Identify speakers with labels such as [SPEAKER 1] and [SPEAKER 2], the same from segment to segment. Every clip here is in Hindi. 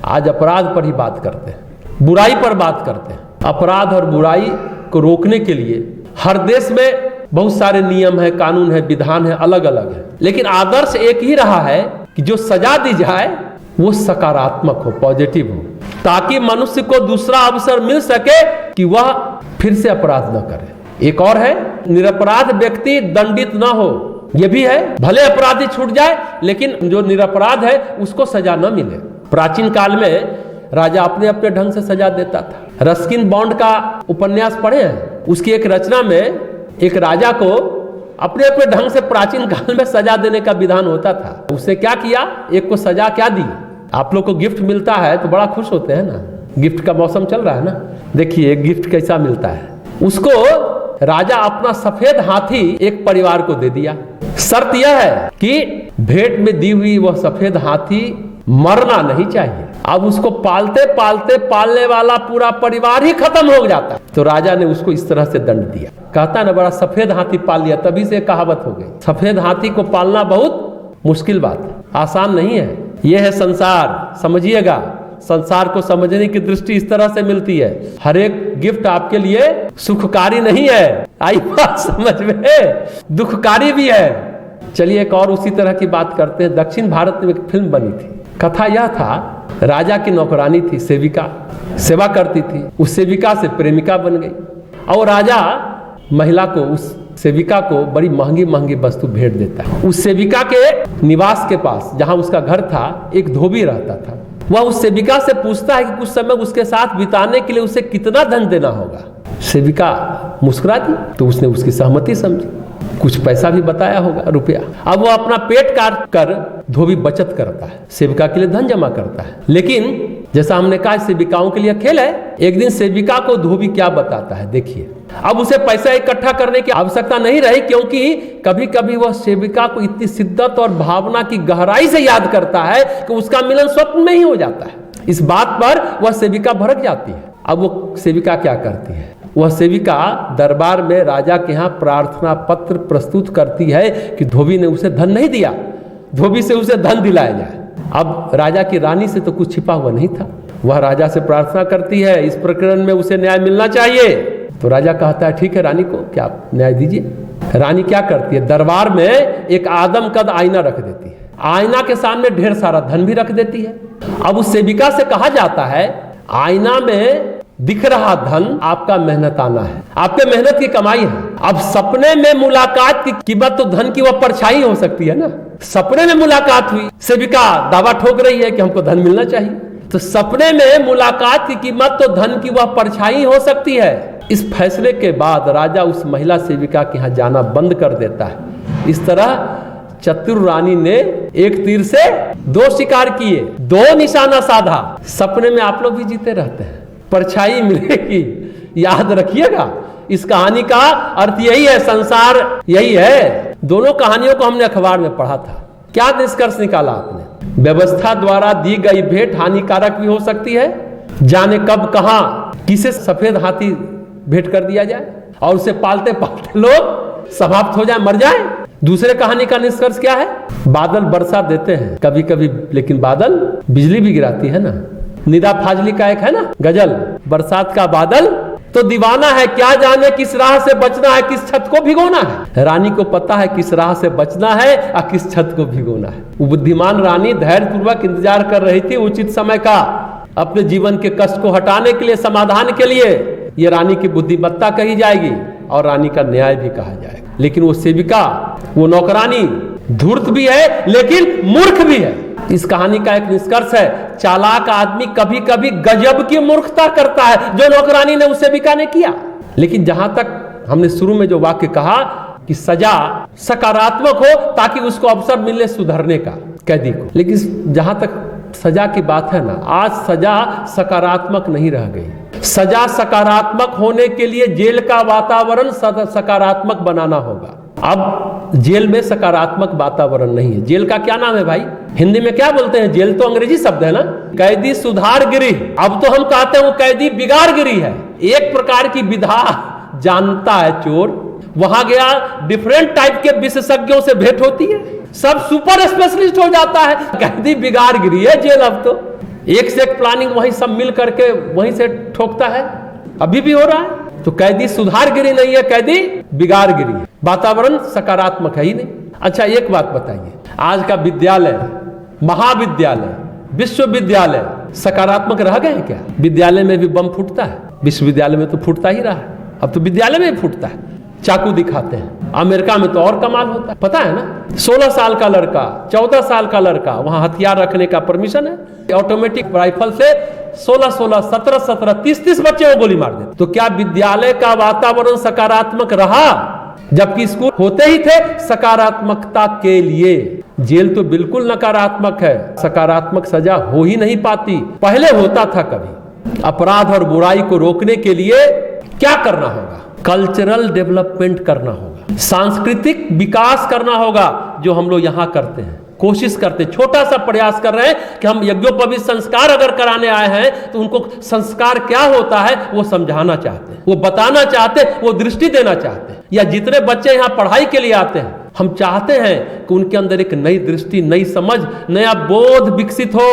[SPEAKER 1] आज अपराध पर ही बात करते हैं, बुराई पर बात करते हैं। अपराध और बुराई को रोकने के लिए हर देश में बहुत सारे नियम है, कानून है, विधान है, अलग अलग है, लेकिन आदर्श एक ही रहा है कि जो सजा दी जाए वो सकारात्मक हो, पॉजिटिव हो, ताकि मनुष्य को दूसरा अवसर मिल सके कि वह फिर से अपराध न करे। एक और है, निरपराध व्यक्ति दंडित न हो, यह भी है। भले अपराधी छूट जाए लेकिन जो निरपराध है उसको सजा न मिले। प्राचीन काल में राजा अपने अपने ढंग से सजा देता था। रस्किन बॉन्ड का उपन्यास पढ़े हैं? उसकी एक रचना में एक राजा को अपने अपने ढंग से प्राचीन काल में सजा देने का विधान होता था। उसने क्या किया, एक को सजा क्या दी। आप लोग को गिफ्ट मिलता है तो बड़ा खुश होते हैं ना, गिफ्ट का मौसम चल रहा है ना। देखिए गिफ्ट कैसा मिलता है। उसको राजा अपना सफेद हाथी एक परिवार को दे दिया। शर्त यह है कि भेंट में दी हुई वह सफेद हाथी मरना नहीं चाहिए। अब उसको पालते पालते पालने वाला पूरा परिवार ही खत्म हो जाता है। तो राजा ने उसको इस तरह से दंड दिया। कहता है ना, बड़ा सफेद हाथी पाल लिया, तभी से कहावत हो गई। सफेद हाथी को पालना बहुत मुश्किल बात है, आसान नहीं है। यह है संसार, समझिएगा। संसार को समझने की दृष्टि इस तरह से मिलती है। हर एक गिफ्ट आपके लिए सुखकारी नहीं है, आई बात समझ में, दुखकारी भी है। चलिए एक और उसी तरह की बात करते हैं। दक्षिण भारत में एक फिल्म बनी थी। कथा यह था, राजा की नौकरानी थी, सेविका, सेवा करती थी। उस सेविका से प्रेमिका बन गई और राजा महिला को, उस सेविका को बड़ी महंगी महंगी वस्तु भेंट देता है। उस सेविका के निवास के पास जहां उसका घर था, एक धोबी रहता था। वह उस सेविका से पूछता है कि कुछ समय उसके साथ बिताने के लिए उसे कितना धन देना होगा। सेविका मुस्कुरा दी तो उसने उसकी सहमति समझी, कुछ पैसा भी बताया होगा, रुपया। अब वो अपना पेट काट कर धोबी बचत करता है, सेविका के लिए धन जमा करता है। लेकिन जैसा हमने कहा सेविकाओं के लिए खेल है, एक दिन सेविका को धोबी क्या बताता है, देखिए। अब उसे पैसा इकट्ठा करने की आवश्यकता नहीं रही, क्योंकि कभी कभी वह सेविका को इतनी शिद्दत और भावना की गहराई से याद करता है कि उसका मिलन स्वप्न में ही हो जाता है। इस बात पर वह सेविका भड़क जाती है। अब वो सेविका क्या करती है, वह सेविका दरबार में राजा के यहाँ प्रार्थना पत्र प्रस्तुत करती है कि धोबी ने उसे धन नहीं दिया, धोबी से उसे धन दिलाया जाए। अब राजा की रानी से तो कुछ छिपा हुआ नहीं था। वह राजा से प्रार्थना करती है, इस प्रकरण में उसे न्याय मिलना चाहिए। तो राजा कहता है ठीक है, रानी को क्या न्याय दीजिए। रानी क्या करती है, दरबार में एक आदम कद आईना रख देती है। आईना के सामने ढेर सारा धन भी रख देती है। अब उस सेविका से कहा जाता है, आईना में दिख रहा धन आपका मेहनताना है, आपके मेहनत की कमाई है। अब सपने में मुलाकात की कीमत तो धन की वह परछाई हो सकती है ना। सपने में मुलाकात हुई, सेविका दावा ठोक रही है कि हमको धन मिलना चाहिए। तो सपने में मुलाकात की कीमत तो धन की वह परछाई हो सकती है। इस फैसले के बाद राजा उस महिला सेविका के यहाँ जाना बंद कर देता है। इस तरह चतुर रानी ने एक तीर से दो शिकार किए, दो निशाना साधा। सपने में आप लोग भी जीते रहते हैं, परछाई मिलेगी, याद रखिएगा। इस कहानी का अर्थ यही है, संसार यही है। दोनों कहानियों को हमने अखबार में पढ़ा था। क्या निष्कर्ष निकाला आपने? व्यवस्था द्वारा दी गई भेंट हानिकारक भी हो सकती है। जाने कब कहां किसे सफेद हाथी भेंट कर दिया जाए और उसे पालते पालते लोग समाप्त हो जाए, मर जाए। दूसरे कहानी का निष्कर्ष क्या है? बादल वर्षा देते हैं कभी कभी, लेकिन बादल बिजली भी गिराती है ना। निदा फाजली का एक है ना गजल, बरसात का बादल तो दीवाना है, क्या जाने किस राह से बचना है, किस छत को भिगोना है। रानी को पता है किस राह से बचना है और किस छत को भिगोना है। वो बुद्धिमान रानी धैर्य पूर्वक इंतजार कर रही थी उचित समय का, अपने जीवन के कष्ट को हटाने के लिए, समाधान के लिए। ये रानी की बुद्धिमत्ता कही जाएगी और रानी का न्याय भी कहा जाएगा। लेकिन वो सेविका, वो नौकरानी धूर्त भी है लेकिन मूर्ख भी है। इस कहानी का एक निष्कर्ष है, चालाक आदमी कभी कभी गजब की मूर्खता करता है, जो नौकरानी ने उस सेविका ने किया। लेकिन जहां तक हमने शुरू में जो वाक्य कहा कि सजा सकारात्मक हो ताकि उसको अवसर मिले सुधरने का कैदी को, लेकिन जहां तक सजा की बात है ना, आज सजा सकारात्मक नहीं रह गई। सजा सकारात्मक होने के लिए जेल का वातावरण सकारात्मक बनाना होगा। अब जेल में सकारात्मक वातावरण नहीं है। जेल का क्या नाम है भाई? हिंदी में क्या बोलते हैं? जेल तो अंग्रेजी शब्द है ना। कैदी सुधार गृह। अब तो हम कहते हैं वो कैदी बिगाड़ गृह है। एक प्रकार की विधा जानता है चोर, वहां गया, डिफरेंट टाइप के विशेषज्ञों से भेंट होती है, सब सुपर स्पेशलिस्ट हो जाता है। कैदी बिगाड़ गृह है जेल। अब तो एक से एक प्लानिंग वहीं सब मिल करके वहीं से ठोकता है, अभी भी हो रहा है। तो कैदी सुधारगिरी नहीं है, कैदी बिगाड़गिरी है। वातावरण सकारात्मक है ही नहीं। अच्छा एक बात बताइए, आज का विद्यालय, महाविद्यालय, विश्वविद्यालय सकारात्मक रह गए क्या? विद्यालय में भी बम फूटता है, विश्वविद्यालय में तो फूटता ही रहा है, अब तो विद्यालय में भी फूटता है, चाकू दिखाते हैं। अमेरिका में तो और कमाल होता है, पता है ना, 16 साल का लड़का, 14 साल का लड़का, वहां हथियार रखने का परमिशन है, ऑटोमेटिक राइफल से 16, 17, 30 बच्चे को गोली मार देते। तो क्या विद्यालय का वातावरण सकारात्मक रहा? जबकि स्कूल होते ही थे सकारात्मकता के लिए। जेल तो बिल्कुल नकारात्मक है, सकारात्मक सजा हो ही नहीं पाती। पहले होता था कभी। अपराध और बुराई को रोकने के लिए क्या करना होगा? कल्चरल डेवलपमेंट करना होगा, सांस्कृतिक विकास करना होगा, जो हम लोग यहां करते हैं, कोशिश करते, छोटा सा प्रयास कर रहे हैं कि हम यज्ञोपवीत संस्कार अगर कराने आए हैं तो उनको संस्कार क्या होता है वो समझाना चाहते हैं, वो बताना चाहते हैं, वो दृष्टि देना चाहते हैं। या जितने बच्चे यहाँ पढ़ाई के लिए आते हैं, हम चाहते हैं कि उनके अंदर एक नई दृष्टि, नई समझ, नया बोध विकसित हो।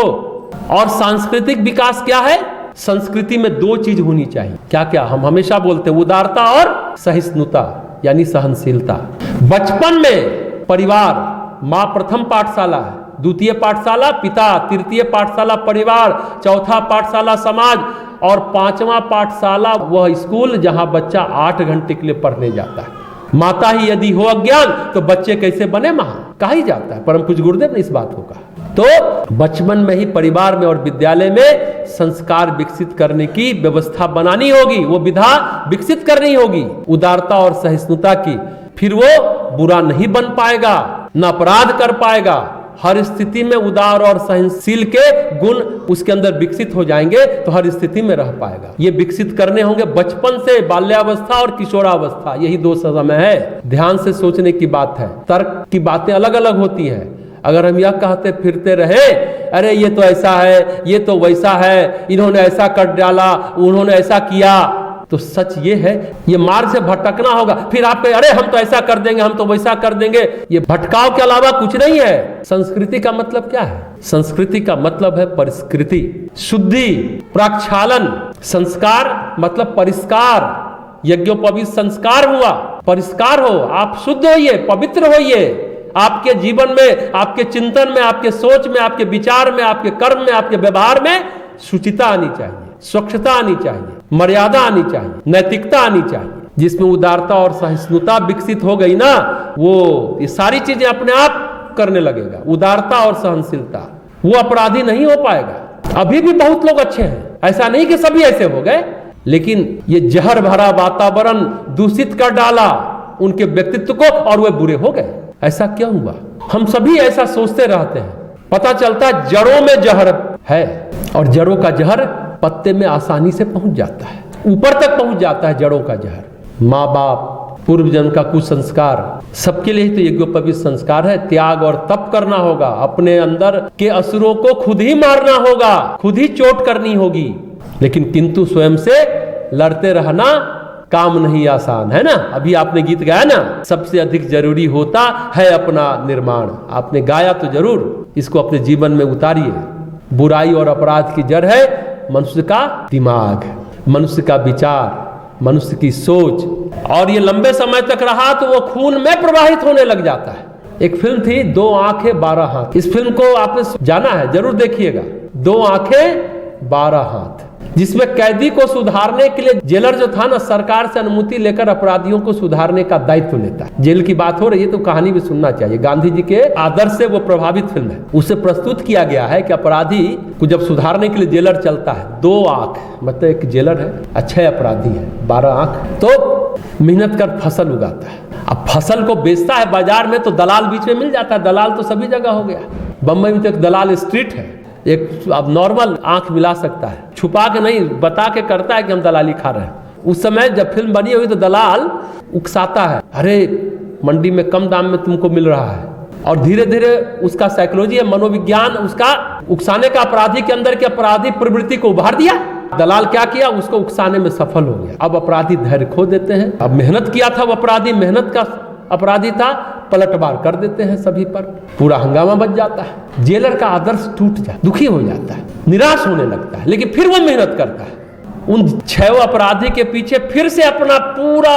[SPEAKER 1] और सांस्कृतिक विकास क्या है? संस्कृति में 2 चीज होनी चाहिए। क्या क्या? हम हमेशा बोलते हैं उदारता और सहिष्णुता, यानी सहनशीलता। बचपन में परिवार, माँ प्रथम पाठशाला है, द्वितीय पाठशाला पिता, तृतीय पाठशाला परिवार, चौथा पाठशाला समाज और 5वां पाठशाला वह स्कूल जहां बच्चा 8 घंटे के लिए पढ़ने जाता है। माता ही यदि हो अज्ञान तो बच्चे कैसे बने महान, कहा ही जाता है। परम पूज्य गुरुदेव ने इस बात को कहा। तो बचपन में ही परिवार में और विद्यालय में संस्कार विकसित करने की व्यवस्था बनानी होगी, वो विधा विकसित करनी होगी, उदारता और सहिष्णुता की। फिर वो बुरा नहीं बन पाएगा, न अपराध कर पाएगा। हर स्थिति में उदार और सहनशील के गुण उसके अंदर विकसित हो जाएंगे तो हर स्थिति में रह पाएगा। ये विकसित करने होंगे बचपन से, बाल्यावस्था और किशोरावस्था, यही 2 समय है। ध्यान से सोचने की बात है, तर्क की बातें अलग अलग होती हैं। अगर हम यह कहते फिरते रहे, अरे ये तो ऐसा है, ये तो वैसा है, इन्होंने ऐसा कर डाला, उन्होंने ऐसा किया, तो सच ये है, ये मार्ग से भटकना होगा। फिर आप अरे हम तो ऐसा कर देंगे, हम तो वैसा कर देंगे, ये भटकाव के अलावा कुछ नहीं है। संस्कृति का मतलब क्या है? संस्कृति का मतलब है परिष्कृति, शुद्धि, प्रक्षालन। संस्कार मतलब परिष्कार, यज्ञोपवीत संस्कार हुआ, परिष्कार हो, आप शुद्ध होइए, पवित्र होइए। आपके जीवन में, आपके चिंतन में, आपके सोच में, आपके विचार में, आपके कर्म में, आपके व्यवहार में शुचिता आनी चाहिए, स्वच्छता आनी चाहिए, मर्यादा आनी चाहिए, नैतिकता आनी चाहिए। जिसमें उदारता और सहिष्णुता विकसित हो गई ना, वो ये सारी चीजें अपने आप करने लगेगा। उदारता और सहनशीलता, वो अपराधी नहीं हो पाएगा। अभी भी बहुत लोग अच्छे हैं, ऐसा नहीं कि सभी ऐसे हो गए, लेकिन ये जहर भरा वातावरण दूषित कर डाला उनके व्यक्तित्व को और वे बुरे हो गए। ऐसा क्यों हुआ? हम सभी ऐसा सोचते रहते हैं। पता चलता जड़ों में जहर है और जड़ों का जहर पत्ते में आसानी से पहुंच जाता है, ऊपर तक पहुंच जाता है जड़ों का जहर। माँ बाप, पूर्व जन्म का कुछ संस्कार, सबके लिए तो यज्ञोपवीत संस्कार है। त्याग और तप करना होगा, अपने अंदर के असुरों को खुद ही मारना होगा, खुद ही चोट करनी होगी। लेकिन किंतु स्वयं से लड़ते रहना काम नहीं आसान है ना। अभी आपने गीत गाया ना, सबसे अधिक जरूरी होता है अपना निर्माण। आपने गाया तो जरूर, इसको अपने जीवन में उतारिए। बुराई और अपराध की जड़ है मनुष्य का दिमाग, मनुष्य का विचार, मनुष्य की सोच, और ये लंबे समय तक रहा तो वो खून में प्रवाहित होने लग जाता है। एक फिल्म थी 2 आंखें 12 हाथ, इस फिल्म को आपने जाना है, जरूर देखिएगा। 2 आंखें 12 हाथ, जिसमें कैदी को सुधारने के लिए जेलर जो था ना, सरकार से अनुमति लेकर अपराधियों को सुधारने का दायित्व लेता है। जेल की बात हो रही है तो कहानी भी सुनना चाहिए। गांधी जी के आदर्श से वो प्रभावित फिल्म है। उसे प्रस्तुत किया गया है कि अपराधी को जब सुधारने के लिए जेलर चलता है, 2 आंख मतलब एक जेलर है, अच्छा अपराधी है, 12 आंख, तो मेहनत कर फसल उगाता है। अब फसल को बेचता है बाजार में तो दलाल बीच में मिल जाता है। दलाल तो सभी जगह हो गया, बम्बई में तो एक दलाल स्ट्रीट है। एक अब नॉर्मल आंख मिला सकता है, छुपा के नहीं, बता के करता है कि हम दलाली खा रहे हैं। उस समय जब फिल्म बनी हुई तो दलाल उकसाता है, अरे मंडी में कम दाम में तुमको मिल रहा है, और धीरे धीरे उसका साइकोलॉजी है, मनोविज्ञान उसका उकसाने का अपराधी के अंदर की अपराधी प्रवृत्ति को उभार दिया। दलाल क्या किया, उसको उकसाने में सफल हो गया। अब अपराधी धैर्य खो देते हैं। अब मेहनत किया था वो अपराधी, मेहनत का अपराधी था, पलटवार कर देते हैं सभी पर, पूरा हंगामा बच जाता है, जेलर का आदर्श टूट जाता है, दुखी हो जाता है, निराश होने लगता है, लेकिन फिर वो मेहनत करता है, उन 6 अपराधी के पीछे फिर से अपना पूरा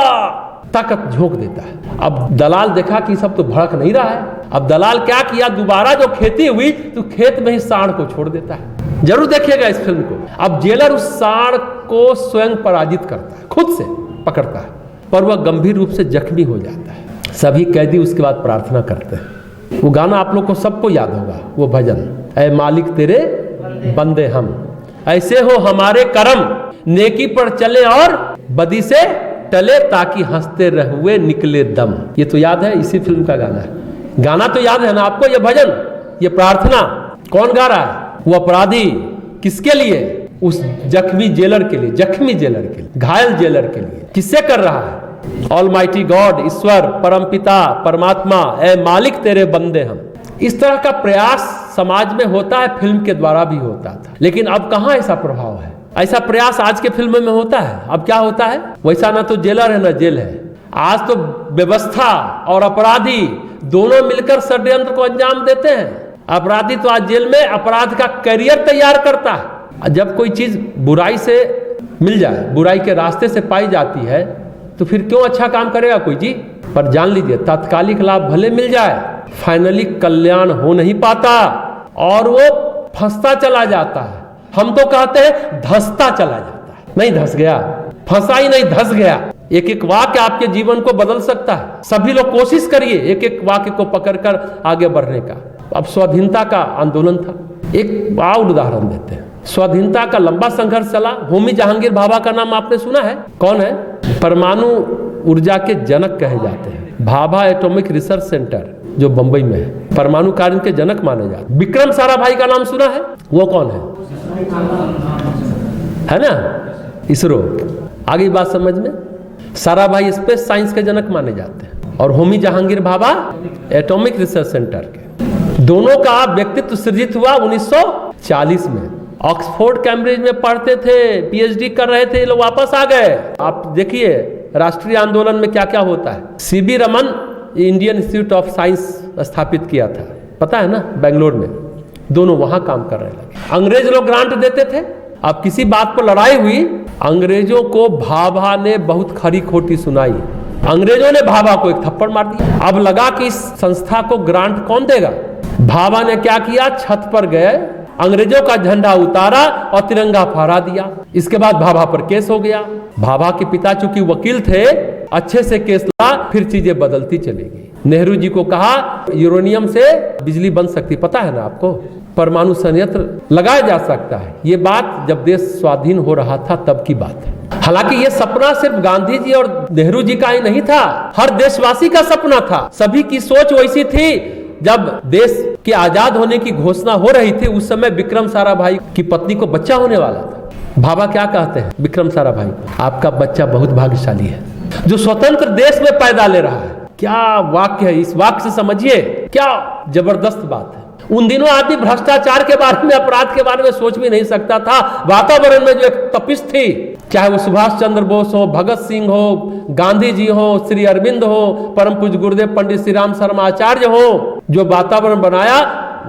[SPEAKER 1] ताकत झोंक देता है। अब दलाल देखा कि सब तो भड़क नहीं रहा है, अब दलाल क्या किया, दोबारा जो खेती हुई तो खेत में ही सांड को छोड़ देता है। जरूर देखिएगा इस फिल्म को। अब जेलर उस सांड को स्वयं पराजित करता है, खुद से पकड़ता है, पर वह गंभीर रूप से जख्मी हो जाता है। सभी कैदी उसके बाद प्रार्थना करते हैं। वो गाना आप लोग को सबको याद होगा, वो भजन, ऐ मालिक तेरे बंदे हम, ऐसे हो हमारे कर्म, नेकी पर चले और बदी से टले, ताकि हंसते रहुए निकले दम। ये तो याद है, इसी फिल्म का गाना है। गाना तो याद है ना आपको, ये भजन, ये प्रार्थना कौन गा रहा है? वो अपराधी। किसके लिए? उस जख्मी जेलर के लिए, जख्मी जेलर के लिए, घायल जेलर के लिए। किससे कर रहा है? ऑलमाइटी गॉड, ईश्वर, परमपिता, परमात्मा, ऐ मालिक तेरे बंदे हम। इस तरह का प्रयास समाज में होता है, फिल्म के द्वारा भी होता था, लेकिन अब कहां ऐसा प्रभाव है? ऐसा प्रयास आज के फिल्म में होता है? अब क्या होता है, वैसा ना तो जेलर है ना जेल है। आज तो व्यवस्था और अपराधी दोनों मिलकर षड्यंत्र को अंजाम देते हैं। अपराधी तो आज जेल में अपराध का करियर तैयार करता है। जब कोई चीज बुराई से मिल जाए, बुराई के रास्ते से पाई जाती है, तो फिर क्यों अच्छा काम करेगा कोई जी? पर जान लीजिए, तात्कालिक लाभ भले मिल जाए, फाइनली कल्याण हो नहीं पाता और वो फंसता चला जाता है। हम तो कहते हैं धंसता चला जाता है। नहीं धंस गया, फंसा ही नहीं, धंस गया। एक एक वाक्य आपके जीवन को बदल सकता है। सभी लोग कोशिश करिए एक एक वाक्य को पकड़कर आगे बढ़ने का। अब स्वाधीनता का आंदोलन था, एक और उदाहरण देते हैं। स्वाधीनता का लंबा संघर्ष चला। होमी जहांगीर भाभा का नाम आपने सुना है? कौन है? परमाणु ऊर्जा के जनक कहे जाते हैं। भाभा एटॉमिक रिसर्च सेंटर जो बंबई में है, परमाणु कार्य के जनक माने जाते हैं। विक्रम साराभाई का नाम सुना है? वो कौन है ना? इसरो। आगे बात समझ में, साराभाई स्पेस साइंस के जनक माने जाते हैं और Homi Jahangir Bhabha atomic research centre के। दोनों का व्यक्तित्व सृजित हुआ 1940 में। ऑक्सफोर्ड कैम्ब्रिज में पढ़ते थे, पीएचडी कर रहे थे, ये लोग वापस आ गए। आप देखिए राष्ट्रीय आंदोलन में क्या क्या होता है। CB Raman Indian institute of science स्थापित किया था, पता है ना, बेंगलोर में। दोनों वहां काम कर रहे लगे। अंग्रेज लोग ग्रांट देते थे। अब किसी बात पर लड़ाई हुई, अंग्रेजों को भाभा ने बहुत खरी खोटी सुनाई। अंग्रेजों ने भाभा को एक थप्पड़ मार दिया। अब लगा कि इस संस्था को ग्रांट कौन देगा। भाभा ने क्या किया, छत पर गए, अंग्रेजों का झंडा उतारा और तिरंगा फहरा दिया। इसके बाद भाभा पर केस हो गया। भाभा के पिता चूंकि वकील थे, अच्छे से केस ला, फिर चीजें बदलती चली गई। नेहरू जी को कहा यूरेनियम से बिजली बन सकती, पता है ना आपको, परमाणु संयंत्र लगाया जा सकता है। ये बात जब देश स्वाधीन हो रहा था तब की बात है। हालांकि ये सपना सिर्फ गांधी जी और नेहरू जी का ही नहीं था, हर देशवासी का सपना था। सभी की सोच वैसी थी। जब देश के आजाद होने की घोषणा हो रही थी, उस समय विक्रम साराभाई की पत्नी को बच्चा होने वाला था। भाभा क्या कहते हैं विक्रम साराभाई को? आपका बच्चा बहुत भाग्यशाली है जो स्वतंत्र देश में पैदा ले रहा है। क्या वाक्य है, इस वाक्य से समझिए क्या जबरदस्त बात है। उन दिनों आदमी भ्रष्टाचार के बारे में, अपराध के बारे में सोच भी नहीं सकता था। वातावरण में जो एक तपिश थी, चाहे वो सुभाष चंद्र बोस हो, भगत सिंह हो, गांधी जी हो, श्री अरविंद हो, परम पूज्य गुरुदेव पंडित श्री राम शर्मा आचार्य हो, जो वातावरण बनाया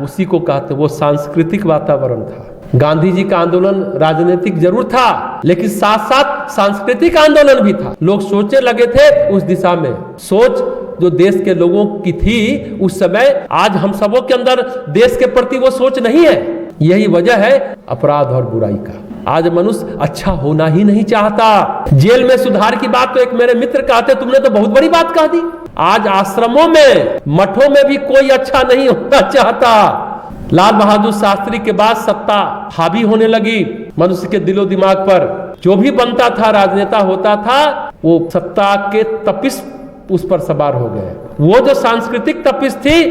[SPEAKER 1] उसी को कहते, वो सांस्कृतिक वातावरण था। गांधी जी का आंदोलन राजनीतिक जरूर था, लेकिन साथ साथ सांस्कृतिक आंदोलन भी था। लोग सोचने लगे थे उस दिशा में। सोच जो देश के लोगों की थी उस समय, आज हम सबों के अंदर देश के प्रति वो सोच नहीं है। यही वजह है अपराध और बुराई का। आज मनुष्य अच्छा होना ही नहीं चाहता। जेल में सुधार की बात तो एक मेरे मित्र कहते, तुमने तो बहुत बड़ी बात कह दी। आज आश्रमों में, मठों में भी कोई अच्छा नहीं होना चाहता। लाल बहादुर शास्त्री के बाद सत्ता हावी होने लगी मनुष्य के दिलो दिमाग पर। जो भी बनता था, राजनेता होता था, वो सत्ता के तपिश उस पर सवार हो गए। वो जो सांस्कृतिक तपिश थी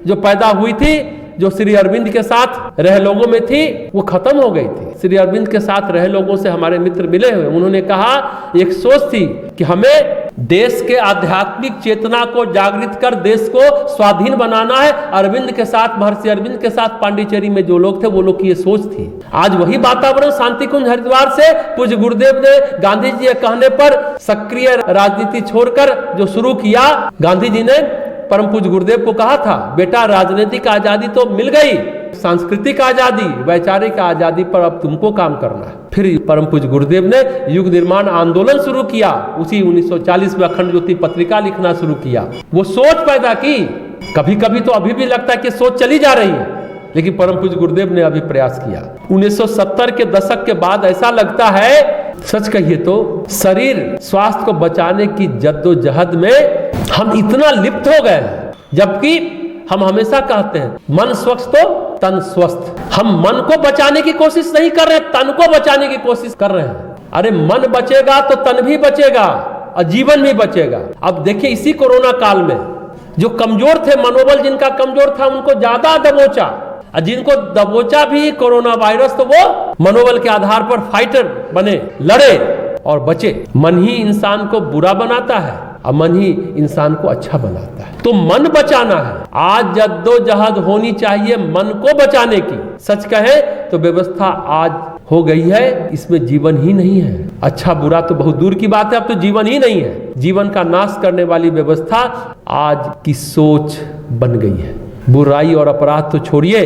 [SPEAKER 1] जो पैदा हुई थी, जो श्री अरविंद के साथ रह लोगों में थी, वो खत्म हो गई थी। श्री अरविंद के साथ रह लोगों से हमारे मित्र मिले हुए, उन्होंने कहा एक सोच थी कि हमें देश के आध्यात्मिक चेतना को जागृत कर देश को स्वाधीन बनाना है। अरविंद के साथ, महर्षि अरविंद के साथ पांडिचेरी में जो लोग थे, वो लोग की ये सोच थी। आज वही वातावरण शांति कुंज हरिद्वार से पूज्य गुरुदेव ने गांधी जी के कहने पर सक्रिय राजनीति छोड़कर जो शुरू किया, गांधी जी ने परम पूज्य गुरुदेव को कहा था, बेटा राजनीतिक आजादी तो मिल गई, सांस्कृतिक आजादी, वैचारिक आजादी पर अब तुमको काम करना है। फिर परम पूज्य गुरुदेव ने युग निर्माण आंदोलन शुरू किया, उसी 1940 में अखंड ज्योति पत्रिका लिखना शुरू किया, वो सोच पैदा की। कभी कभी तो अभी भी लगता है कि सोच चली जा रही है, लेकिन परम पूज्य गुरुदेव ने अभी प्रयास किया। 1970 के दशक के बाद ऐसा लगता है, सच कहिए तो शरीर स्वास्थ्य को बचाने की जद्दोजहद में हम इतना लिप्त हो गए हैं, जबकि हम हमेशा कहते हैं मन स्वच्छ तो तन स्वस्थ। हम मन को बचाने की कोशिश नहीं कर रहे, तन को बचाने की कोशिश कर रहे हैं। अरे मन बचेगा तो तन भी बचेगा और जीवन भी बचेगा। अब देखिए इसी कोरोना काल में जो कमजोर थे, मनोबल जिनका कमजोर था उनको ज्यादा दबोचा, और जिनको दबोचा भी कोरोना वायरस तो वो मनोबल के आधार पर फाइटर बने, लड़े और बचे। मन ही इंसान को बुरा बनाता है और मन ही इंसान को अच्छा बनाता है। तो मन बचाना है, आज जद्दोजहद होनी चाहिए मन को बचाने की। सच कहे तो व्यवस्था आज हो गई है, इसमें जीवन ही नहीं है। अच्छा बुरा तो बहुत दूर की बात है, अब तो जीवन ही नहीं है। जीवन का नाश करने वाली व्यवस्था आज की सोच बन गई है। बुराई और अपराध तो छोड़िए,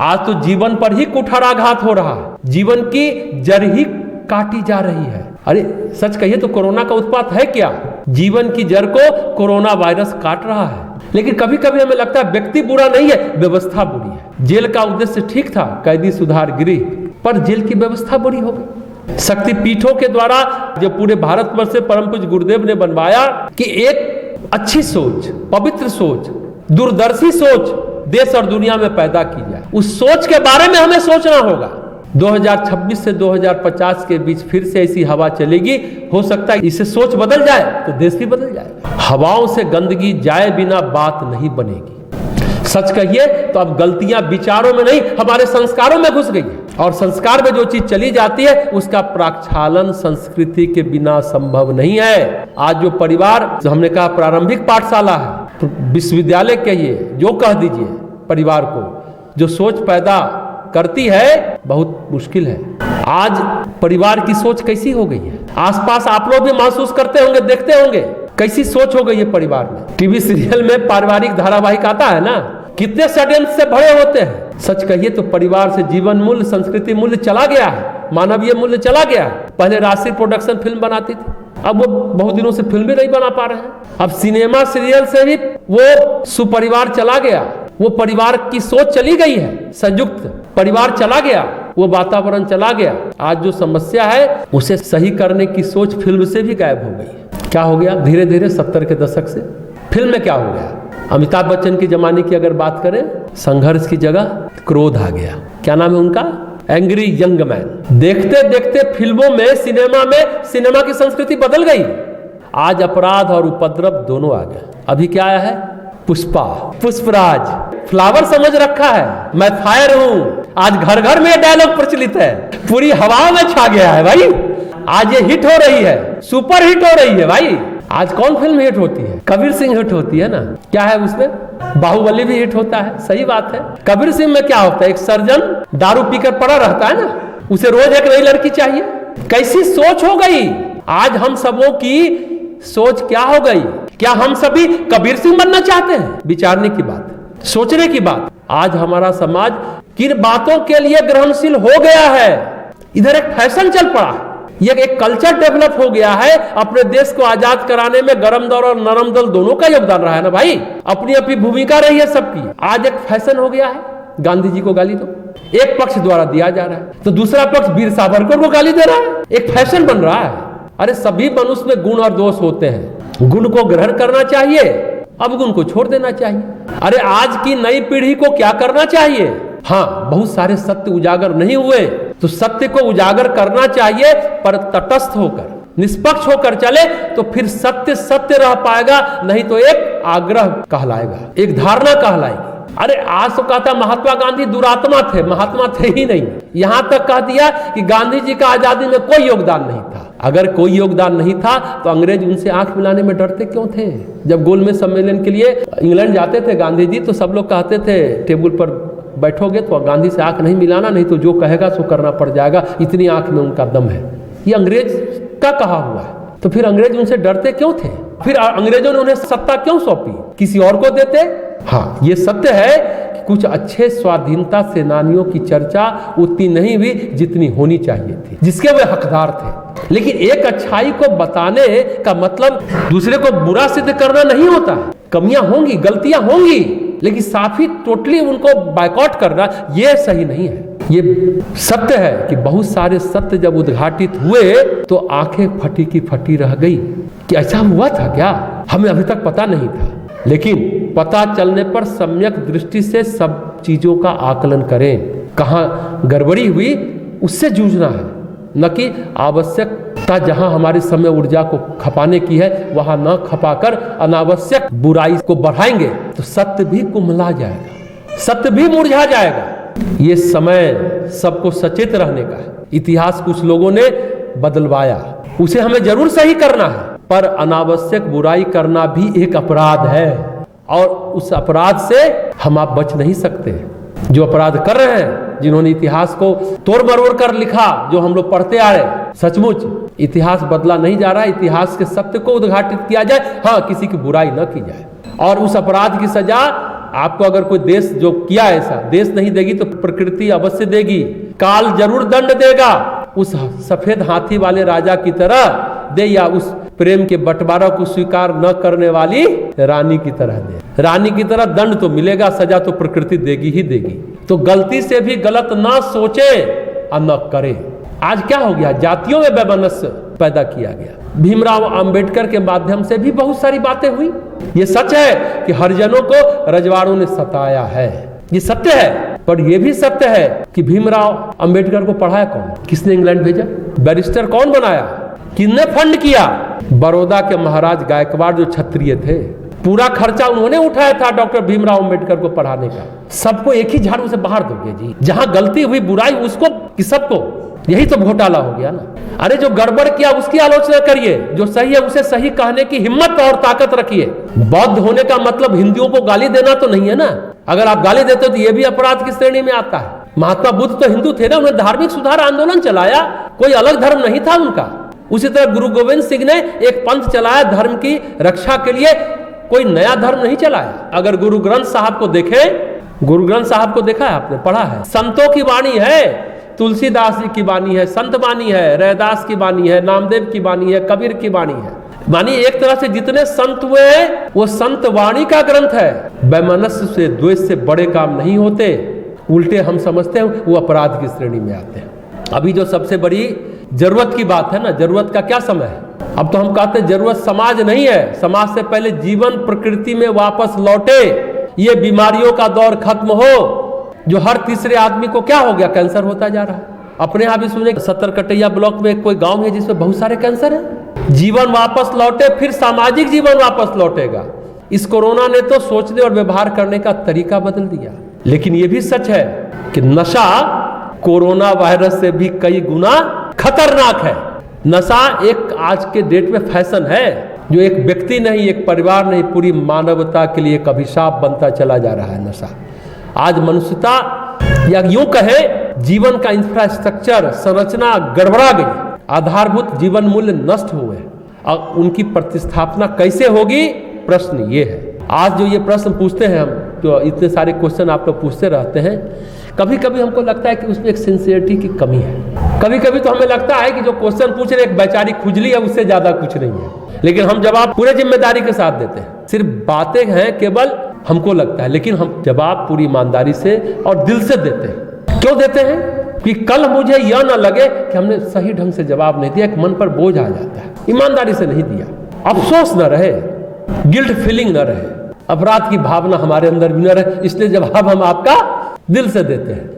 [SPEAKER 1] आज तो जीवन पर ही कुठाराघात हो रहा है, जीवन की जड़ ही काटी जा रही है। अरे सच कहिए तो कोरोना का उत्पात है क्या? जीवन की जड़ को कोरोना वायरस काट रहा है। लेकिन कभी कभी हमें लगता है व्यक्ति बुरा नहीं है, व्यवस्था बुरी है। जेल का उद्देश्य ठीक था, कैदी सुधार गृह, पर जेल की व्यवस्था बुरी हो गई। शक्तिपीठों के द्वारा जो पूरे भारतवर्ष से परम पूज्य गुरुदेव ने बनवाया कि एक अच्छी सोच, पवित्र सोच, दूरदर्शी सोच देश और दुनिया में पैदा की जाए, उस सोच के बारे में हमें सोचना होगा। 2026 से 2050 के बीच फिर से ऐसी हवा चलेगी, हो सकता है इससे सोच बदल जाए तो देश भी बदल जाए। हवाओं से गंदगी जाए बिना बात नहीं बनेगी। सच कहिए तो अब गलतियां विचारों में नहीं, हमारे संस्कारों में घुस गई है, और संस्कार में जो चीज चली जाती है उसका प्रक्षालन संस्कृति के बिना संभव नहीं है। आज जो परिवार, जो हमने कहा प्रारंभिक पाठशाला है, विश्वविद्यालय कहिए, जो कह दीजिए, परिवार को जो सोच पैदा करती है बहुत मुश्किल है। आज परिवार की सोच कैसी हो गई है, आसपास आप लोग भी महसूस करते होंगे, देखते होंगे कैसी सोच हो गई है परिवार में। टीवी सीरियल में पारिवारिक धारावाहिक आता है ना, कितने षड्यंत्र से भरे होते हैं। सच कहिए तो परिवार से जीवन मूल्य, संस्कृति मूल्य चला गया है, मानवीय मूल्य चला गया है। पहले राष्ट्रीय प्रोडक्शन फिल्म बनाती थी, अब वो बहुत दिनों से फिल्म भी नहीं बना पा रहे हैं। अब सिनेमा सीरियल से भी वो सुपरिवार चला गया, वो परिवार की सोच चली गई है, संयुक्त परिवार चला गया, वो वातावरण चला गया। आज जो समस्या है उसे सही करने की सोच फिल्म से भी गायब हो गई। क्या हो गया धीरे धीरे 70 के दशक से फिल्म में क्या हो गया? अमिताभ बच्चन की जमाने की अगर बात करें, संघर्ष की जगह क्रोध आ गया। क्या नाम है उनका? Angry young man. देखते देखते फिल्मों में, सिनेमा की संस्कृति बदल गई। आज अपराध और उपद्रव दोनों आ गए। अभी क्या आया है? पुष्पा, पुष्पराज, फ्लावर समझ रखा है, मैं फायर हूं। आज घर घर में डायलॉग प्रचलित है, पूरी हवा में छा गया है भाई। आज ये हिट हो रही है, सुपर हिट हो रही है भाई। आज कौन फिल्म हिट होती है? कबीर सिंह हिट होती है ना। क्या है उसमें? बाहुबली भी हिट होता है, सही बात है। कबीर सिंह में क्या होता है? एक सर्जन दारू पीकर पड़ा रहता है ना, उसे रोज एक नई लड़की चाहिए। कैसी सोच हो गई। आज हम सबों की सोच क्या हो गई? क्या हम सभी कबीर सिंह बनना चाहते हैं? विचारने की बात, सोचने की बात। आज हमारा समाज किन बातों के लिए ग्रहणशील हो गया है? इधर एक फैशन चल पड़ा है, ये एक कल्चर डेवलप हो गया है। अपने देश को आजाद कराने में गरम दल और नरम दल दोनों का योगदान रहा है ना भाई, अपनी अपनी भूमिका रही है सबकी। आज एक फैशन हो गया है, गांधी जी को गाली दो, एक पक्ष द्वारा दिया जा रहा है, तो दूसरा पक्ष वीर सावरकर को गाली दे रहा है। एक फैशन बन रहा है। अरे सभी मनुष्य में गुण और दोष होते हैं, गुण को ग्रहण करना चाहिए, अब गुण को छोड़ देना चाहिए। अरे आज की नई पीढ़ी को क्या करना चाहिए? हाँ, बहुत सारे सत्य उजागर नहीं हुए तो सत्य को उजागर करना चाहिए, पर तटस्थ होकर, निष्पक्ष होकर चले तो फिर सत्य सत्य रह पाएगा, नहीं तो एक आग्रह कहलाएगा, एक धारणा कहलाएगी। अरे आज तो कहता महात्मा गांधी दुरात्मा थे, महात्मा थे ही नहीं। यहां तक कह दिया कि गांधी जी का आजादी में कोई योगदान नहीं था। अगर कोई योगदान नहीं था तो अंग्रेज उनसे आंख मिलाने में डरते क्यों थे? जब गोलमेज सम्मेलन के लिए इंग्लैंड जाते थे गांधी जी, तो सब लोग कहते थे टेबल पर बैठोगे तो गांधी से आंख नहीं मिलाना, नहीं तो जो कहेगा सो करना पड़ जाएगा, इतनी आंख में उनका दम है। ये अंग्रेज का कहा हुआ है। तो फिर अंग्रेज उनसे डरते क्यों थे? फिर अंग्रेजों ने उन्हें सत्ता क्यों सौंपी? किसी और को देते। हाँ, ये सत्य है कि कुछ अच्छे स्वाधीनता सेनानियों की चर्चा उतनी नहीं हुई जितनी होनी चाहिए थी, जिसके वे हकदार थे। लेकिन एक अच्छाई को बताने का मतलब दूसरे को बुरा सिद्ध करना नहीं होता है। कमियां होंगी, गलतियां होंगी, लेकिन साथ ही टोटली उनको बायकॉट करना ये सही नहीं है। ये सत्य है कि बहुत सारे सत्य जब उद्घाटित हुए तो आंखें फटी की फटी रह गई कि ऐसा हुआ था क्या, हमें अभी तक पता नहीं था। लेकिन पता चलने पर सम्यक दृष्टि से सब चीजों का आकलन करें, कहाँ गड़बड़ी हुई उससे जूझना है, न कि आवश्यकता जहां हमारे समय ऊर्जा को खपाने की है वहां न खपाकर अनावश्यक बुराई को बढ़ाएंगे तो सत्य भी कुम्हला जाएगा, सत्य भी मुरझा जाएगा। ये समय सबको सचेत रहने का है। इतिहास कुछ लोगों ने बदलवाया, उसे हमें जरूर सही करना है, पर अनावश्यक बुराई करना भी एक अपराध है और उस अपराध से हम आप बच नहीं सकते। जो अपराध कर रहे हैं, जिन्होंने इतिहास को तोड़ मरोड़ कर लिखा, जो हम लोग पढ़ते आ रहे, सचमुच इतिहास बदला नहीं जा रहा। इतिहास के सत्य को उद्घाटित किया जाए, हाँ, किसी की बुराई न की जाए। और उस अपराध की सजा आपको अगर कोई देश जो किया ऐसा देश नहीं देगी तो प्रकृति अवश्य देगी, काल जरूर दंड देगा। उस सफेद हाथी वाले राजा की तरह दे या उस प्रेम के बंटवारा को स्वीकार न करने वाली रानी की तरह दे। रानी की तरह दंड तो मिलेगा, सजा तो प्रकृति देगी ही देगी। तो गलती से भी गलत ना सोचे और न करे। आज क्या हो गया, जातियों में वैमनस्य पैदा किया गया। भीमराव अंबेडकर के माध्यम से भी बहुत सारी बातें हुई। ये सच है कि हरिजनों को रजवाड़ों ने सताया है, ये सत्य है। पर यह भी सत्य है कि भीमराव अंबेडकर को पढ़ाया कौन, किसने इंग्लैंड भेजा, बैरिस्टर कौन बनाया, किसने फंड किया? बड़ौदा के महाराज गायकवाड़ जो क्षत्रिय थे, पूरा खर्चा उन्होंने उठाया था डॉक्टर भीमराव अंबेडकर को पढ़ाने का। सबको एक ही झाड़ू से बाहर दोगे जी, जहां गलती हुई बुराई उसको कि सबको, यही तो घोटाला हो गया ना। अरे जो गड़बड़ किया उसकी आलोचना करिए, जो सही है उसे सही कहने की हिम्मत और ताकत रखिए। बौद्ध होने का मतलब हिंदुओं को गाली देना तो नहीं है ना। अगर आप गाली देते हो तो यह भी अपराध की श्रेणी में आता है। महात्मा बुद्ध तो हिंदू थे ना, उन्हें धार्मिक सुधार आंदोलन चलाया, कोई अलग धर्म नहीं था उनका। उसी तरह गुरु गोविंद सिंह ने एक पंथ चलाया धर्म की रक्षा के लिए, कोई नया धर्म नहीं चलाया। अगर गुरु ग्रंथ साहब को देखें, गुरु ग्रंथ साहब को देखा है आपने, पढ़ा है, संतों की वाणी है, तुलसीदास जी की वाणी है, संत वाणी है, रैदास की वाणी है, नामदेव की वाणी है, कबीर की वाणी है। मानी एक तरह से जितने संत हुए हैं वो संत वाणी का ग्रंथ है। वैमनस्य से, द्वेष से बड़े काम नहीं होते, उल्टे हम समझते हैं वो अपराध की श्रेणी में आते हैं। अभी जो सबसे बड़ी जरूरत की बात है ना, जरूरत का क्या समय है? अब तो हम कहते हैं जरूरत समाज नहीं है, समाज से पहले जीवन प्रकृति में वापस लौटे, ये बीमारियों का दौर खत्म हो। जो हर तीसरे आदमी को क्या हो गया, कैंसर होता जा रहा है। अपने यहाँ भी सुने 70 कटैया ब्लॉक में कोई गांव है जिसमें बहुत सारे कैंसर है। जीवन वापस लौटे, फिर सामाजिक जीवन वापस लौटेगा। इस कोरोना ने तो सोचने और व्यवहार करने का तरीका बदल दिया। लेकिन यह भी सच है कि नशा कोरोना वायरस से भी कई गुना खतरनाक है। नशा एक आज के डेट में फैशन है, जो एक व्यक्ति नहीं, एक परिवार नहीं, पूरी मानवता के लिए एक अभिशाप बनता चला जा रहा है नशा। आज मनुष्यता या यूं कहे जीवन का इंफ्रास्ट्रक्चर, संरचना गड़बड़ा गई, आधारभूत जीवन मूल्य नष्ट हुए। अब उनकी प्रतिस्थापना कैसे होगी, प्रश्न ये है। आज जो ये प्रश्न पूछते हैं हम, तो इतने सारे क्वेश्चन आप लोग पूछते रहते हैं, कभी कभी हमको लगता है कि उसमें एक सिंसियरिटी की कमी है। कभी कभी तो हमें लगता है कि जो क्वेश्चन पूछ रहे एक बेचारी खुजली है, उससे ज्यादा कुछ नहीं है। लेकिन हम जवाब पूरे जिम्मेदारी के साथ देते हैं। सिर्फ बातें हैं केवल, हमको लगता है, लेकिन हम जवाब पूरी ईमानदारी से और दिल से देते हैं। क्यों देते हैं? कि कल मुझे यह ना लगे कि हमने सही ढंग से जवाब नहीं दिया, एक मन पर बोझ आ जाता है, ईमानदारी से नहीं दिया, अफसोस न रहे, गिल्ट फीलिंग न रहे, अपराध की भावना हमारे अंदर भी न रहे, इसलिए जवाब हम आपका दिल से देते हैं।